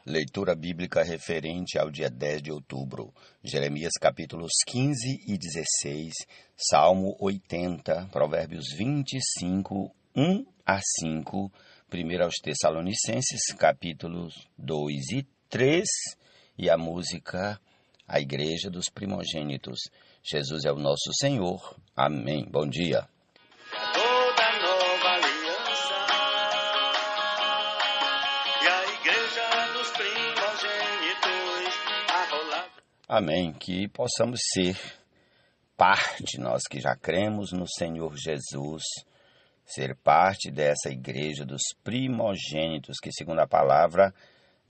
Leitura bíblica referente ao dia 10 de outubro, Jeremias capítulos 15 e 16, Salmo 80, Provérbios 25, 1 a 5, 1 aos Tessalonicenses capítulos 2 e 3 e a música A Igreja dos Primogênitos. Jesus é o nosso Senhor. Amém. Bom dia. Amém, que possamos ser parte, nós que já cremos no Senhor Jesus, ser parte dessa igreja dos primogênitos, que segundo a palavra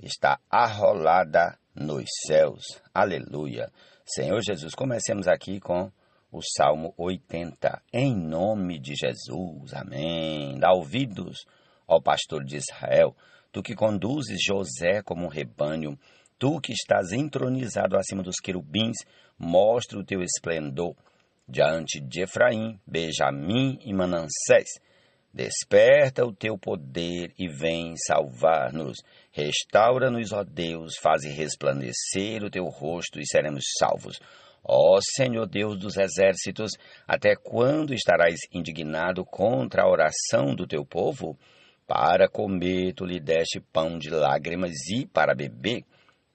está arrolada nos céus. Aleluia. Senhor Jesus, comecemos aqui com o Salmo 80, em nome de Jesus, amém. Dá ouvidos ao pastor de Israel, tu que conduzes José como um rebanho, tu que estás entronizado acima dos querubins, mostra o teu esplendor diante de Efraim, Benjamim e Manassés. Desperta o teu poder e vem salvar-nos. Restaura-nos, ó Deus, faze resplandecer o teu rosto e seremos salvos. Ó Senhor Deus dos exércitos, até quando estarás indignado contra a oração do teu povo? Para comer tu lhe deste pão de lágrimas e para beber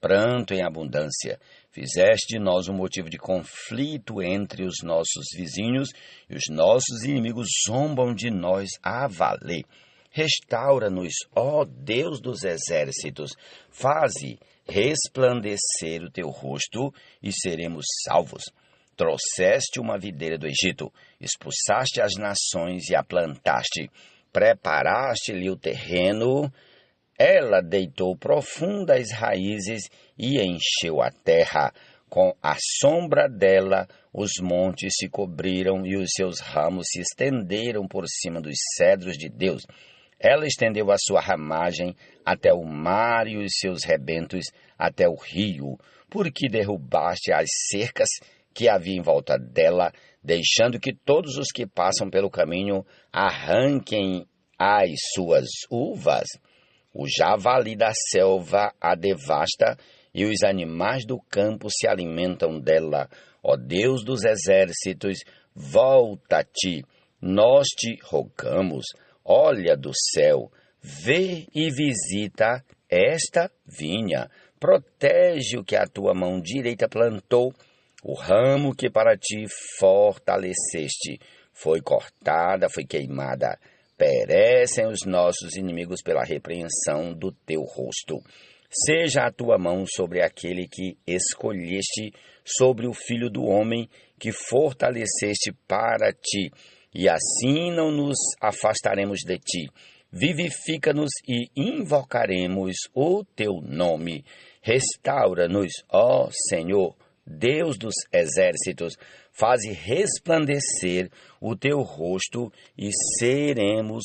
pranto em abundância. Fizeste de nós um motivo de conflito entre os nossos vizinhos, e os nossos inimigos zombam de nós a valer. Restaura-nos, ó Deus dos exércitos, faze resplandecer o teu rosto e seremos salvos. Trouxeste uma videira do Egito, expulsaste as nações e a plantaste, preparaste-lhe o terreno. Ela deitou profundas raízes e encheu a terra. Com a sombra dela, os montes se cobriram e os seus ramos se estenderam por cima dos cedros de Deus. Ela estendeu a sua ramagem até o mar e os seus rebentos até o rio, porque derrubaste as cercas que havia em volta dela, deixando que todos os que passam pelo caminho arranquem as suas uvas. O javali da selva a devasta e os animais do campo se alimentam dela. Ó Deus dos exércitos, volta-te, nós te rogamos. Olha do céu, vê e visita esta vinha. Protege o que a tua mão direita plantou, o ramo que para ti fortaleceste. Foi cortada, foi queimada. Perecem os nossos inimigos pela repreensão do teu rosto. Seja a tua mão sobre aquele que escolheste, sobre o filho do homem que fortaleceste para ti, e assim não nos afastaremos de ti. Vivifica-nos e invocaremos o teu nome. Restaura-nos, ó Senhor, Deus dos exércitos, faze resplandecer o teu rosto e seremos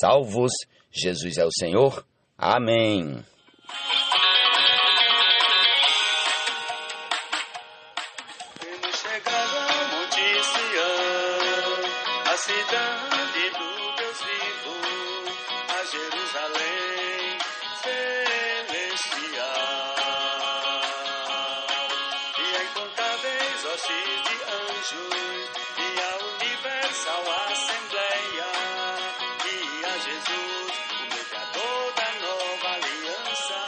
salvos. Jesus é o Senhor. Amém. Temos chegado ao Monte Sião, a cidade do Deus vivo, a Jerusalém celestial. Hostes de anjos e a universal assembleia e a Jesus, o mediador da nova aliança.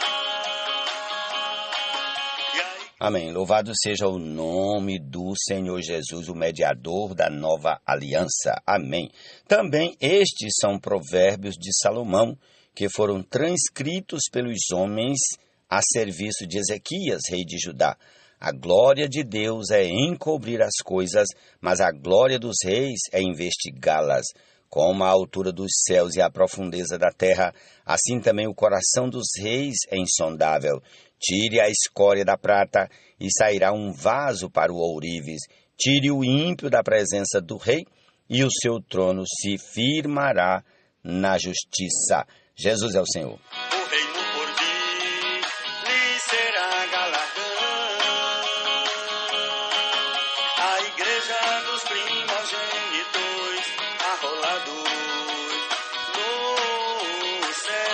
Amém. Louvado seja o nome do Senhor Jesus, o mediador da nova aliança. Amém. Também estes são provérbios de Salomão, que foram transcritos pelos homens a serviço de Ezequias, rei de Judá. A glória de Deus é encobrir as coisas, mas a glória dos reis é investigá-las. Como a altura dos céus e a profundeza da terra, assim também o coração dos reis é insondável. Tire a escória da prata e sairá um vaso para o ourives. Tire o ímpio da presença do rei e o seu trono se firmará na justiça. Jesus é o Senhor. O reino por vir lhe será galardão. A igreja dos primogênitos arrolados nos céus.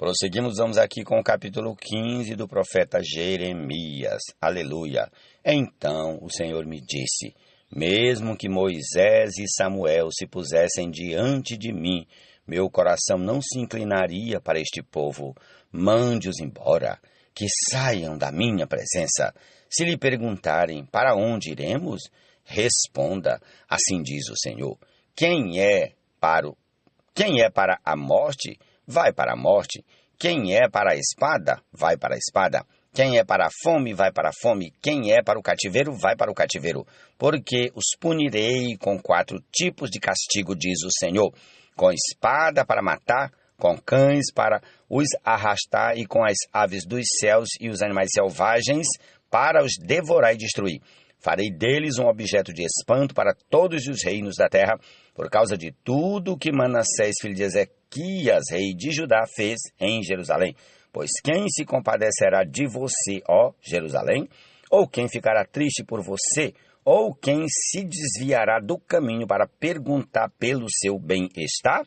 Prosseguimos, vamos aqui com o capítulo 15 do profeta Jeremias. Aleluia! Então o Senhor me disse: mesmo que Moisés e Samuel se pusessem diante de mim, meu coração não se inclinaria para este povo. Mande-os embora, que saiam da minha presença. Se lhe perguntarem: para onde iremos? Responda: assim diz o Senhor. Quem é para a morte? Vai para a morte. Quem é para a espada? Vai para a espada. Quem é para a fome? Vai para a fome. Quem é para o cativeiro? Vai para o cativeiro. Porque os punirei com 4 tipos de castigo, diz o Senhor: com espada para matar, com cães para os arrastar e com as aves dos céus e os animais selvagens para os devorar e destruir. Farei deles um objeto de espanto para todos os reinos da terra, por causa de tudo que Manassés, filho de Ezequias, rei de Judá, fez em Jerusalém. Pois quem se compadecerá de você, ó Jerusalém? Ou quem ficará triste por você? Ou quem se desviará do caminho para perguntar pelo seu bem-estar?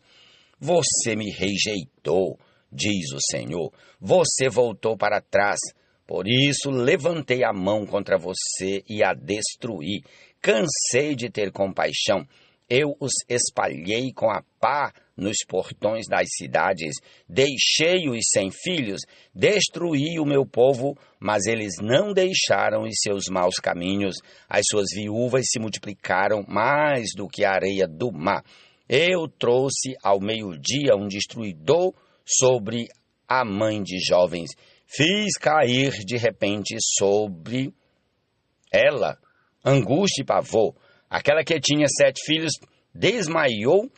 Você me rejeitou, diz o Senhor. Você voltou para trás. Por isso levantei a mão contra você e a destruí. Cansei de ter compaixão. Eu os espalhei com a pá nos portões das cidades. Deixei-os sem filhos. Destruí o meu povo, mas eles não deixaram os seus maus caminhos. As suas viúvas se multiplicaram mais do que a areia do mar. Eu trouxe ao meio-dia um destruidor sobre a mãe de jovens. Fiz cair de repente sobre ela angústia e pavor. Aquela que tinha 7 filhos desmaiou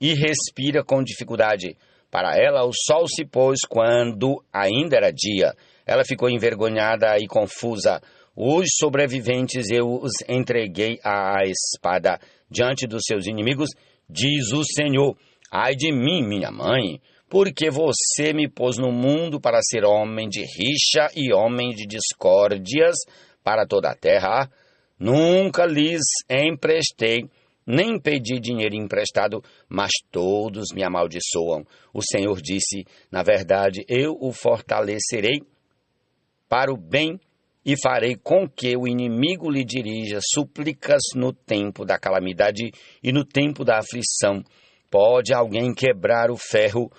e respira com dificuldade. Para ela o sol se pôs quando ainda era dia. Ela ficou envergonhada e confusa. Os sobreviventes eu os entreguei à espada diante dos seus inimigos, diz o Senhor. Ai de mim, minha mãe, porque você me pôs no mundo para ser homem de rixa e homem de discórdias para toda a terra. Nunca lhes emprestei, nem pedi dinheiro emprestado, mas todos me amaldiçoam. O Senhor disse: na verdade, eu o fortalecerei para o bem e farei com que o inimigo lhe dirija súplicas no tempo da calamidade e no tempo da aflição. Pode alguém quebrar o ferro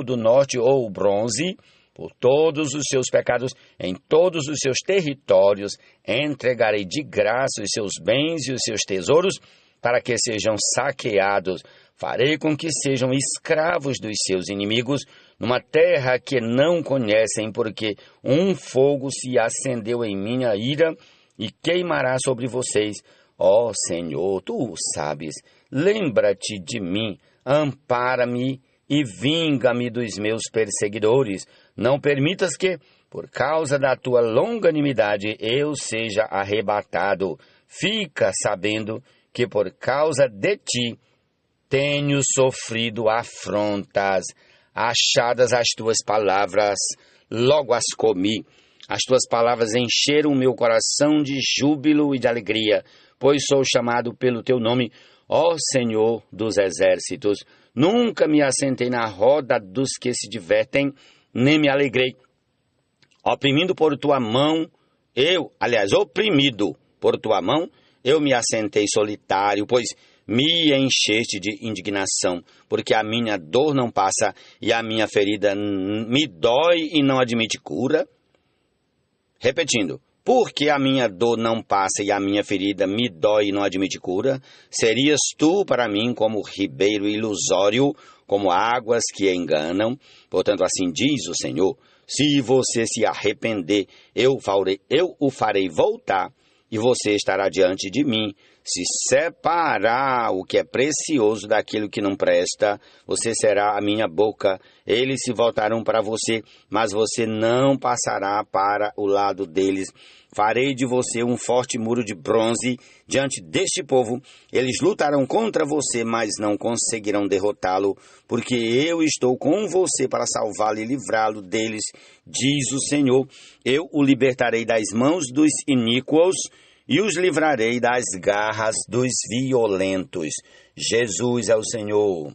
do norte ou o bronze? Por todos os seus pecados, em todos os seus territórios, entregarei de graça os seus bens e os seus tesouros, para que sejam saqueados. Farei com que sejam escravos dos seus inimigos, numa terra que não conhecem, porque um fogo se acendeu em minha ira e queimará sobre vocês. Ó Senhor, tu o sabes, lembra-te de mim, ampara-me e vinga-me dos meus perseguidores. Não permitas que, por causa da tua longanimidade, eu seja arrebatado. Fica sabendo que por causa de ti tenho sofrido afrontas. Achadas as tuas palavras, logo as comi. As tuas palavras encheram o meu coração de júbilo e de alegria, pois sou chamado pelo teu nome, ó Senhor dos exércitos. Nunca me assentei na roda dos que se divertem, nem me alegrei. Oprimido por tua mão, oprimido por tua mão, eu me assentei solitário, pois me encheste de indignação, porque a minha dor não passa e a minha ferida me dói e não admite cura. Repetindo, porque a minha dor não passa e a minha ferida me dói e não admite cura, serias tu para mim como ribeiro ilusório, como águas que enganam. Portanto, assim diz o Senhor: se você se arrepender, eu o farei voltar, e você estará diante de mim. Se separar o que é precioso daquilo que não presta, você será a minha boca. Eles se voltarão para você, mas você não passará para o lado deles. Farei de você um forte muro de bronze diante deste povo. Eles lutarão contra você, mas não conseguirão derrotá-lo, porque eu estou com você para salvá-lo e livrá-lo deles, diz o Senhor. Eu o libertarei das mãos dos iníquos e os livrarei das garras dos violentos. Jesus é o Senhor.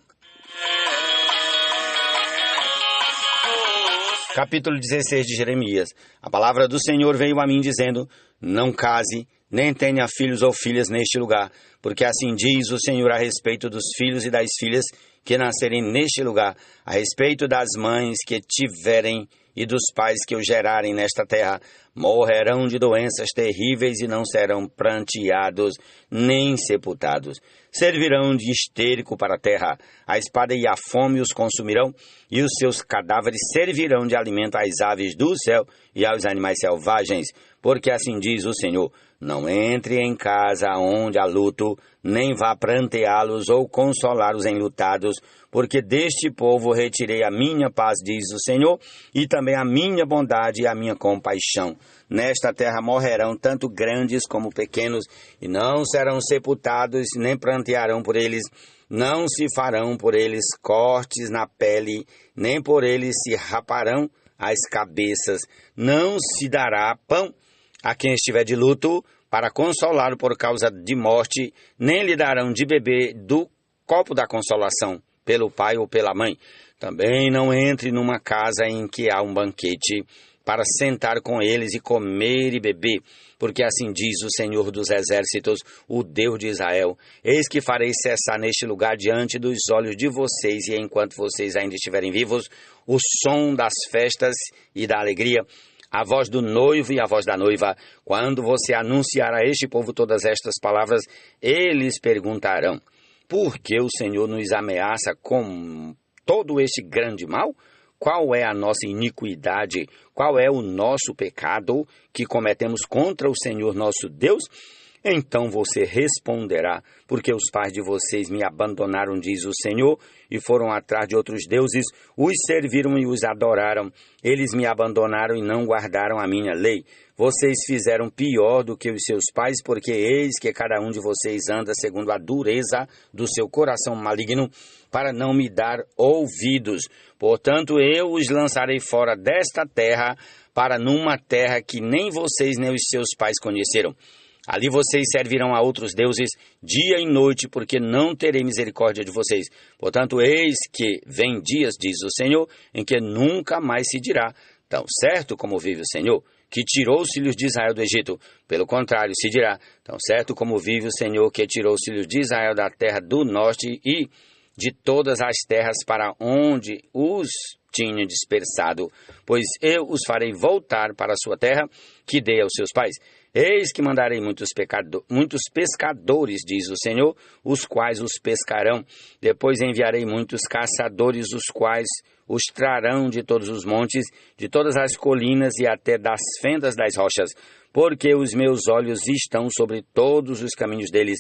Capítulo 16 de Jeremias. A palavra do Senhor veio a mim dizendo: não case, nem tenha filhos ou filhas neste lugar, porque assim diz o Senhor a respeito dos filhos e das filhas que nascerem neste lugar, a respeito das mães que tiverem e dos pais que o gerarem nesta terra, morrerão de doenças terríveis e não serão pranteados nem sepultados. Servirão de estérico para a terra, a espada e a fome os consumirão, e os seus cadáveres servirão de alimento às aves do céu e aos animais selvagens, porque assim diz o Senhor: não entre em casa onde há luto, nem vá pranteá-los ou consolá-los enlutados, porque deste povo retirei a minha paz, diz o Senhor, e também a minha bondade e a minha compaixão. Nesta terra morrerão tanto grandes como pequenos, e não serão sepultados, nem prantearão por eles, não se farão por eles cortes na pele, nem por eles se raparão as cabeças, não se dará pão a quem estiver de luto, para consolá-lo por causa de morte, nem lhe darão de beber do copo da consolação, pelo pai ou pela mãe. Também não entre numa casa em que há um banquete, para sentar com eles e comer e beber, porque assim diz o Senhor dos Exércitos, o Deus de Israel: eis que farei cessar neste lugar diante dos olhos de vocês, e enquanto vocês ainda estiverem vivos, o som das festas e da alegria, a voz do noivo e a voz da noiva. Quando você anunciar a este povo todas estas palavras, eles perguntarão: por que o Senhor nos ameaça com todo este grande mal? Qual é a nossa iniquidade? Qual é o nosso pecado que cometemos contra o Senhor nosso Deus? Então você responderá: porque os pais de vocês me abandonaram, diz o Senhor, e foram atrás de outros deuses, os serviram e os adoraram. Eles me abandonaram e não guardaram a minha lei. Vocês fizeram pior do que os seus pais, porque eis que cada um de vocês anda segundo a dureza do seu coração maligno, para não me dar ouvidos. Portanto, eu os lançarei fora desta terra, para numa terra que nem vocês nem os seus pais conheceram. Ali vocês servirão a outros deuses dia e noite, porque não terei misericórdia de vocês. Portanto, eis que vem dias, diz o Senhor, em que nunca mais se dirá: tão certo como vive o Senhor, que tirou os filhos de Israel do Egito. Pelo contrário, se dirá: tão certo como vive o Senhor, que tirou os filhos de Israel da terra do norte e de todas as terras para onde os tinha dispersado, pois eu os farei voltar para a sua terra, que dei aos seus pais. Eis que mandarei muitos pescadores, diz o Senhor, os quais os pescarão. Depois enviarei muitos caçadores, os quais os trarão de todos os montes, de todas as colinas e até das fendas das rochas, porque os meus olhos estão sobre todos os caminhos deles.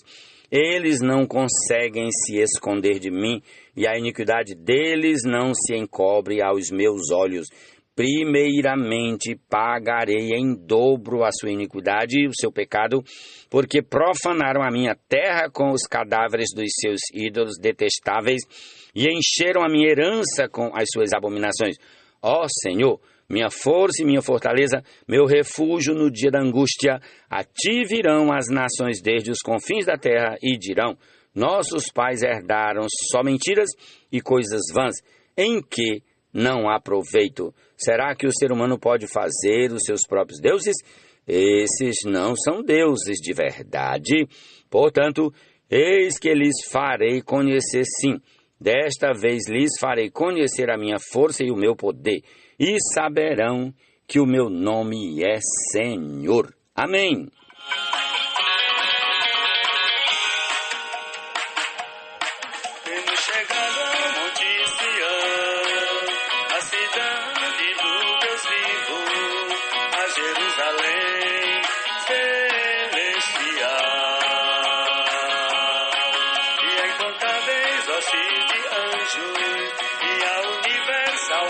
Eles não conseguem se esconder de mim, e a iniquidade deles não se encobre aos meus olhos. Primeiramente pagarei em dobro a sua iniquidade e o seu pecado, porque profanaram a minha terra com os cadáveres dos seus ídolos detestáveis e encheram a minha herança com as suas abominações. Ó Senhor, minha força e minha fortaleza, meu refúgio no dia da angústia, a ti virão as nações desde os confins da terra e dirão: nossos pais herdaram só mentiras e coisas vãs, em que não há proveito. Será que o ser humano pode fazer os seus próprios deuses? Esses não são deuses de verdade. Portanto, eis que lhes farei conhecer, sim. Desta vez lhes farei conhecer a minha força e o meu poder, e saberão que o meu nome é Senhor. Amém. Temos chegado ao Monte Sião, a cidade do Deus vivo, a Jerusalém celestial. E a incontáveis hostes de anjos, e a universal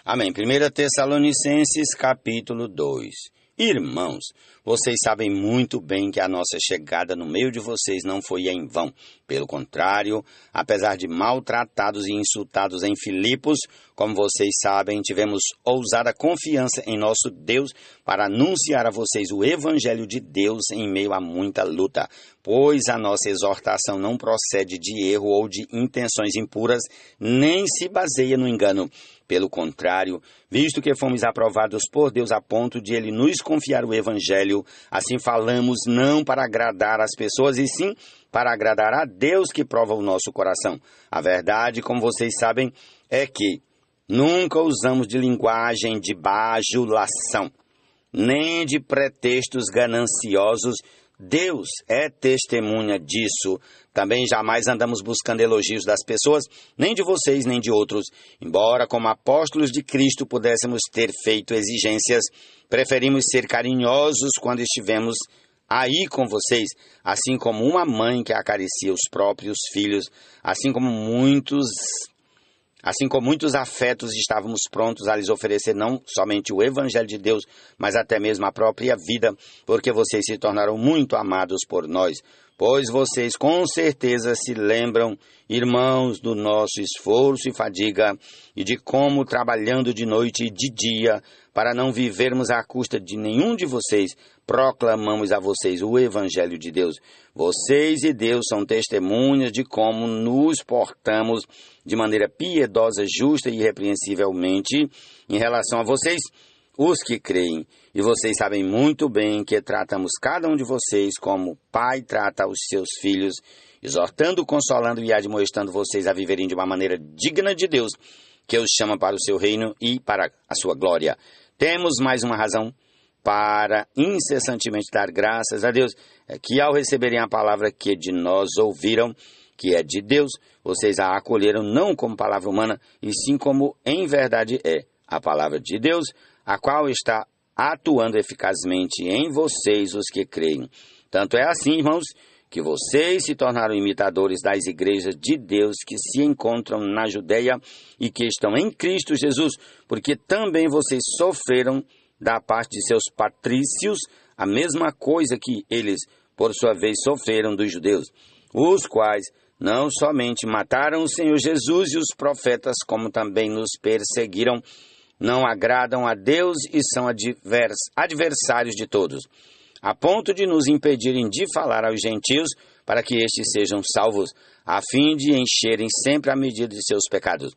Amém. 1 Tessalonicenses, capítulo 2. Irmãos, vocês sabem muito bem que a nossa chegada no meio de vocês não foi em vão. Pelo contrário, apesar de maltratados e insultados em Filipos, como vocês sabem, tivemos ousada confiança em nosso Deus para anunciar a vocês o Evangelho de Deus em meio a muita luta. Pois a nossa exortação não procede de erro ou de intenções impuras, nem se baseia no engano. Pelo contrário, visto que fomos aprovados por Deus a ponto de Ele nos confiar o Evangelho, assim falamos não para agradar as pessoas, e sim para agradar a Deus que prova o nosso coração. A verdade, como vocês sabem, é que nunca usamos de linguagem de bajulação, nem de pretextos gananciosos. Deus é testemunha disso. Também jamais andamos buscando elogios das pessoas, nem de vocês, nem de outros. Embora, como apóstolos de Cristo, pudéssemos ter feito exigências, preferimos ser carinhosos quando estivemos aí com vocês, assim como uma mãe que acaricia os próprios filhos, assim como muitos afetos, estávamos prontos a lhes oferecer não somente o Evangelho de Deus, mas até mesmo a própria vida, porque vocês se tornaram muito amados por nós. Pois vocês com certeza se lembram, irmãos, do nosso esforço e fadiga, e de como, trabalhando de noite e de dia, para não vivermos à custa de nenhum de vocês, proclamamos a vocês o Evangelho de Deus. Vocês e Deus são testemunhas de como nos portamos de maneira piedosa, justa e irrepreensivelmente em relação a vocês, os que creem. E vocês sabem muito bem que tratamos cada um de vocês como pai trata os seus filhos, exortando, consolando e admoestando vocês a viverem de uma maneira digna de Deus, que os chama para o seu reino e para a sua glória. Temos mais uma razão para incessantemente dar graças a Deus, é que ao receberem a palavra que de nós ouviram, que é de Deus, vocês a acolheram não como palavra humana, e sim como em verdade é a palavra de Deus, a qual está atuando eficazmente em vocês, os que creem. Tanto é assim, irmãos, que vocês se tornaram imitadores das igrejas de Deus que se encontram na Judeia e que estão em Cristo Jesus, porque também vocês sofreram da parte de seus patrícios a mesma coisa que eles, por sua vez, sofreram dos judeus, os quais não somente mataram o Senhor Jesus e os profetas, como também nos perseguiram, não agradam a Deus e são adversários de todos, a ponto de nos impedirem de falar aos gentios para que estes sejam salvos, a fim de encherem sempre a medida de seus pecados.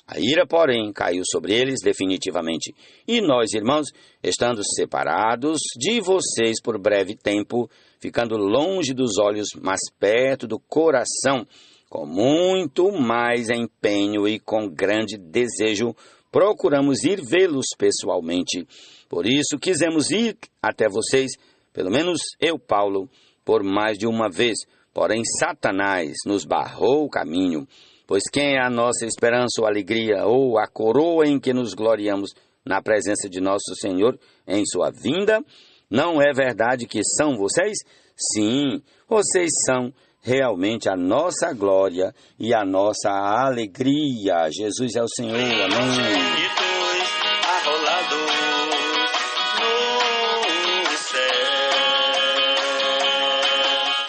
A ira, porém, caiu sobre eles definitivamente. E nós, irmãos, estando separados de vocês por breve tempo, ficando longe dos olhos, mas perto do coração, com muito mais empenho e com grande desejo, procuramos ir vê-los pessoalmente. Por isso quisemos ir até vocês, pelo menos eu, Paulo, por mais de uma vez. Porém, Satanás nos barrou o caminho. Pois quem é a nossa esperança ou alegria, ou a coroa em que nos gloriamos na presença de nosso Senhor em sua vinda? Não é verdade que são vocês? Sim, vocês são realmente a nossa glória e a nossa alegria. Jesus é o Senhor. Amém.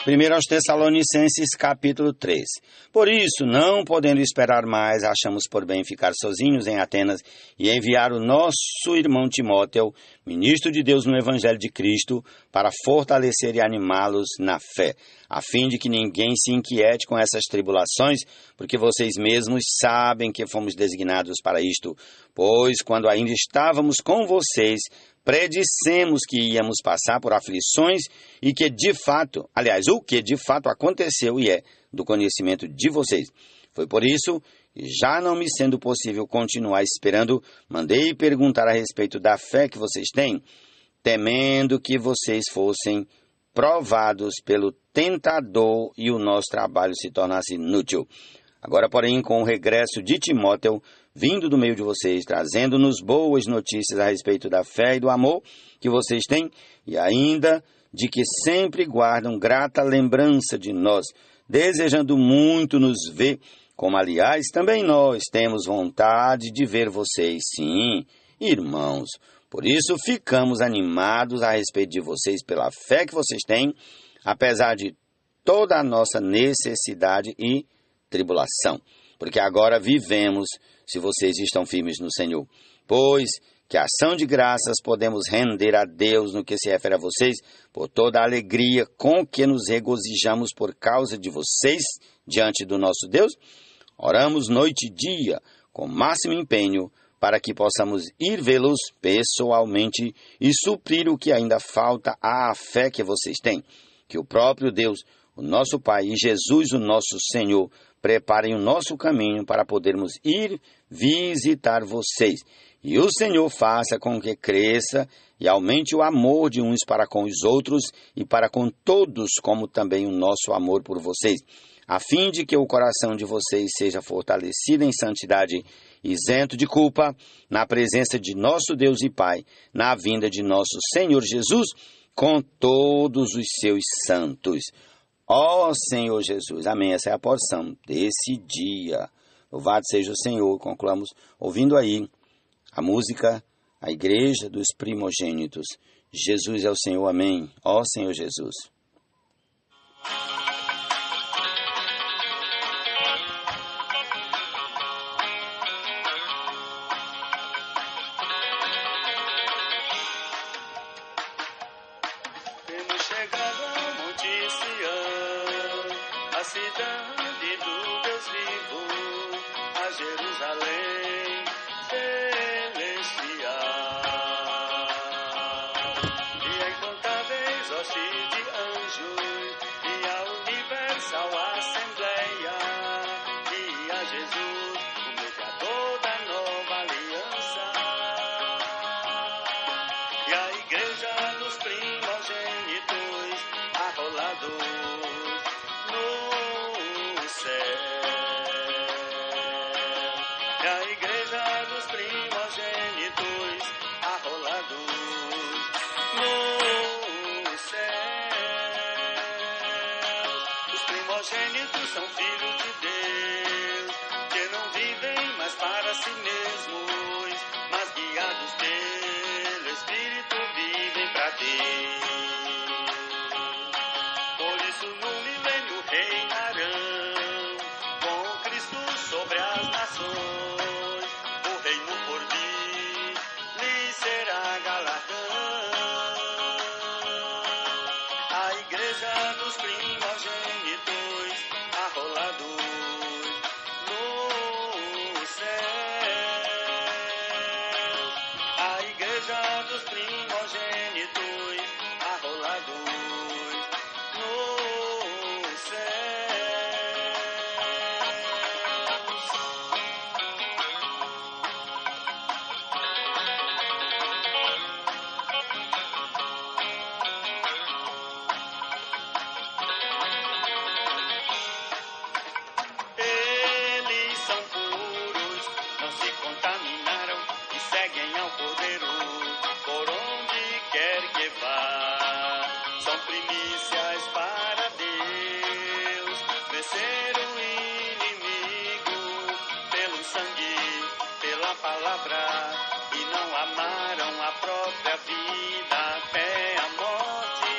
Primeiro aos Tessalonicenses, capítulo 3. Por isso, não podendo esperar mais, achamos por bem ficar sozinhos em Atenas e enviar o nosso irmão Timóteo, ministro de Deus no Evangelho de Cristo, para fortalecer e animá-los na fé, a fim de que ninguém se inquiete com essas tribulações, porque vocês mesmos sabem que fomos designados para isto, pois quando ainda estávamos com vocês, predissemos que íamos passar por aflições e que de fato, o que de fato aconteceu e é do conhecimento de vocês. Foi por isso, já não me sendo possível continuar esperando, mandei perguntar a respeito da fé que vocês têm, temendo que vocês fossem provados pelo tentador e o nosso trabalho se tornasse inútil. Agora, porém, com o regresso de Timóteo, vindo do meio de vocês, trazendo-nos boas notícias a respeito da fé e do amor que vocês têm, e ainda de que sempre guardam grata lembrança de nós, desejando muito nos ver, como aliás também nós temos vontade de ver vocês, sim, irmãos. Por isso ficamos animados a respeito de vocês pela fé que vocês têm, apesar de toda a nossa necessidade e tribulação, porque agora vivemos se vocês estão firmes no Senhor. Pois que a ação de graças podemos render a Deus no que se refere a vocês, por toda a alegria com que nos regozijamos por causa de vocês diante do nosso Deus. Oramos noite e dia, com máximo empenho, para que possamos ir vê-los pessoalmente e suprir o que ainda falta à fé que vocês têm. Que o próprio Deus, o nosso Pai, e Jesus, o nosso Senhor, preparem o nosso caminho para podermos ir visitar vocês. E o Senhor faça com que cresça e aumente o amor de uns para com os outros e para com todos, como também o nosso amor por vocês, a fim de que o coração de vocês seja fortalecido em santidade, isento de culpa, na presença de nosso Deus e Pai, na vinda de nosso Senhor Jesus, com todos os seus santos. Ó Senhor Jesus, amém. Essa é a porção desse dia. Louvado seja o Senhor. Concluamos ouvindo aí a música, a igreja dos primogênitos. Jesus é o Senhor, amém. Ó Senhor Jesus. Temos chegado ao Monte Sião, a cidade do Deus vivo, a Jerusalém celestial. E a incontáveis hostes de anjos, e a universal assembleia, e a Jesus, o mediador da nova aliança. E a igreja dos primogênitos arrolados no céu. E a igreja dos primogênitos arrolados no céu. Os primogênitos são filhos de Deus, que não vivem mais para si mesmos, mas guiados pelo Espírito vivem para Deus. Por isso no milênio reinarão com Cristo sobre as nações. O reino por vir lhes será galardão. A igreja dos primogênitos arrolados no céu. A igreja dos primogênitos arrolados no céu. Eles são puros, não se contaminaram e seguem ao Cordeiro por onde quer que vá. São primícias para Deus, venceram o inimigo pelo sangue, pela palavra, e não amaram a própria vida até a morte.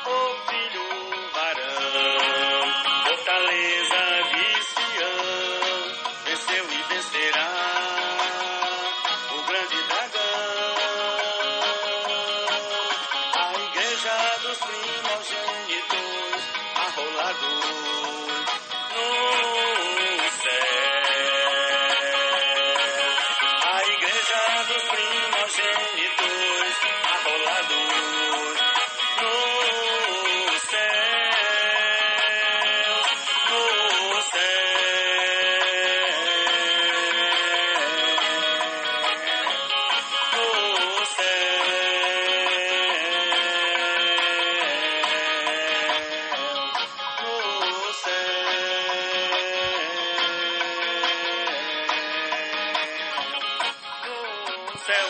O filho varão, fortaleza de Sião, venceu e vencerá o grande dragão. A igreja dos primogênitos arrolados no céu. A igreja dos primogênitos arrolados no céu. No céu.